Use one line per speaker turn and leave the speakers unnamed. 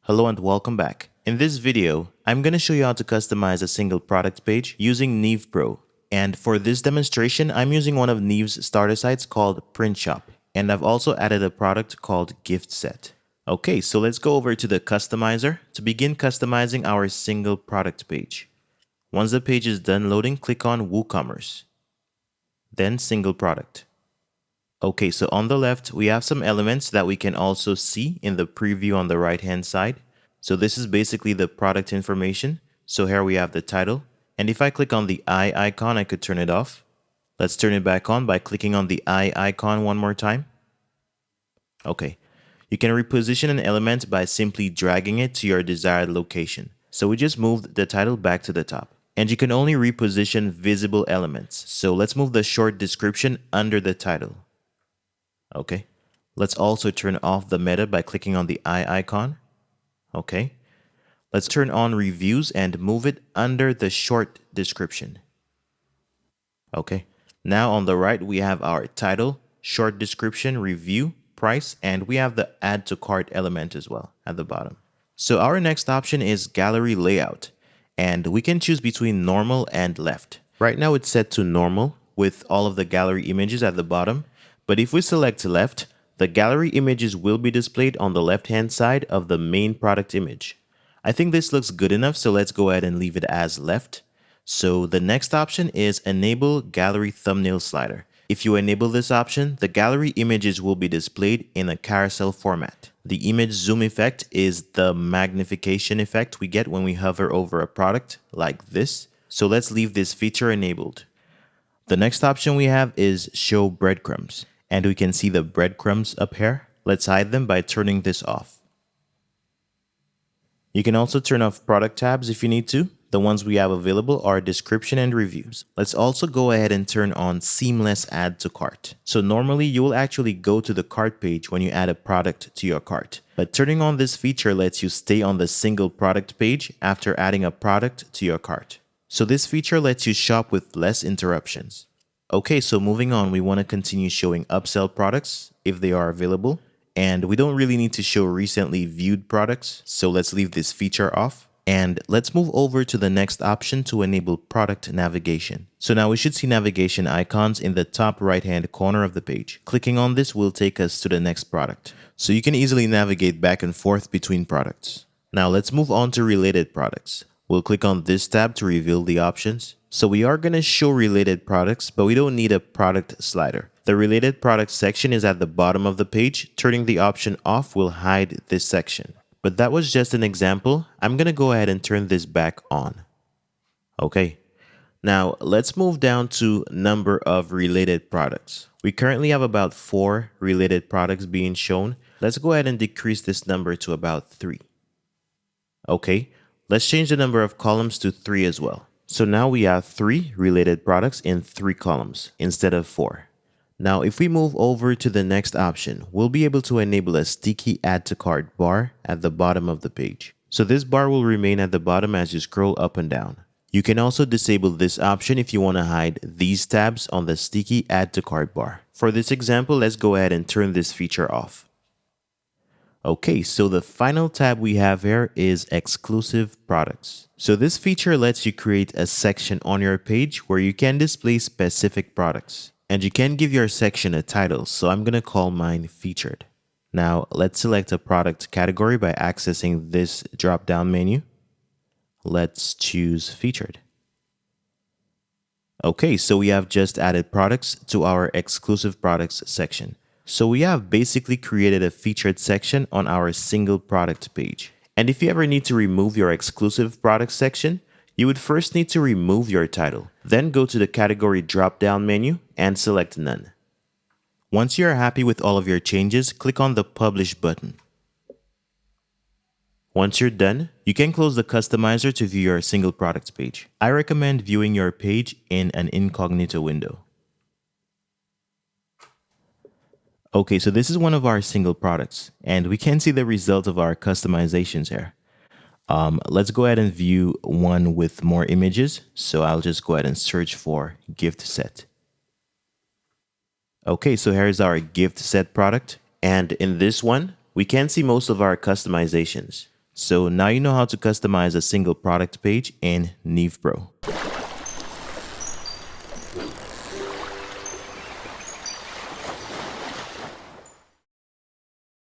Hello and welcome back. In this video, I'm going to show you how to customize a single product page using Neve Pro. And for this demonstration, I'm using one of Neve's starter sites called Print Shop. And I've also added a product called Gift Set. Okay, so let's go over to the customizer to begin customizing our single product page. Once the page is done loading, click on WooCommerce, then Single Product. Okay, so on the left, we have some elements that we can also see in the preview on the right-hand side. So this is basically the product information. So here we have the title. And if I click on the eye icon, I could turn it off. Let's turn it back on by clicking on the eye icon one more time. Okay, you can reposition an element by simply dragging it to your desired location. So we just moved the title back to the top. And you can only reposition visible elements. So let's move the short description under the title. Okay, let's also turn off the meta by clicking on the eye icon. Okay, let's turn on reviews and move it under the short description. Okay, now on the right, we have our title, short description, review, price, and we have the add to cart element as well at the bottom. So our next option is gallery layout, and we can choose between normal and left. Right now it's set to normal with all of the gallery images at the bottom. But if we select left, the gallery images will be displayed on the left-hand side of the main product image. I think this looks good enough, so let's go ahead and leave it as left. So the next option is Enable Gallery Thumbnail Slider. If you enable this option, the gallery images will be displayed in a carousel format. The image zoom effect is the magnification effect we get when we hover over a product like this. So let's leave this feature enabled. The next option we have is Show Breadcrumbs. And we can see the breadcrumbs up here. Let's hide them by turning this off. You can also turn off product tabs if you need to. The ones we have available are description and reviews. Let's also go ahead and turn on seamless add to cart. So normally you will actually go to the cart page when you add a product to your cart. But turning on this feature lets you stay on the single product page after adding a product to your cart. So this feature lets you shop with less interruptions. Okay, so moving on, we want to continue showing upsell products if they are available. And we don't really need to show recently viewed products. So let's leave this feature off. And let's move over to the next option to enable product navigation. So now we should see navigation icons in the top right-hand corner of the page. Clicking on this will take us to the next product. So you can easily navigate back and forth between products. Now let's move on to related products. We'll click on this tab to reveal the options. So we are going to show related products, but we don't need a product slider. The related products section is at the bottom of the page. Turning the option off will hide this section. But that was just an example. I'm going to go ahead and turn this back on. Okay. Now let's move down to number of related products. We currently have about 4 related products being shown. Let's go ahead and decrease this number to about 3. Okay. Let's change the number of columns to 3 as well. So now we have 3 related products in 3 columns instead of 4. Now, if we move over to the next option, we'll be able to enable a sticky add to cart bar at the bottom of the page. So this bar will remain at the bottom as you scroll up and down. You can also disable this option if you want to hide these tabs on the sticky add to cart bar. For this example, let's go ahead and turn this feature off. Okay, so the final tab we have here is exclusive products. So this feature lets you create a section on your page where you can display specific products. And you can give your section a title, so I'm going to call mine featured. Now let's select a product category by accessing this drop-down menu. Let's choose featured. Okay, so we have just added products to our exclusive products section. So we have basically created a featured section on our single product page. And if you ever need to remove your exclusive product section, you would first need to remove your title. Then go to the category drop-down menu and select none. Once you are happy with all of your changes, click on the publish button. Once you're done, you can close the customizer to view your single products page. I recommend viewing your page in an incognito window. Okay, so this is one of our single products, and we can see the result of our customizations here. Let's go ahead and view one with more images. So I'll just go ahead and search for gift set. Okay, so here's our gift set product. And in this one, we can see most of our customizations. So now you know how to customize a single product page in Neve Pro.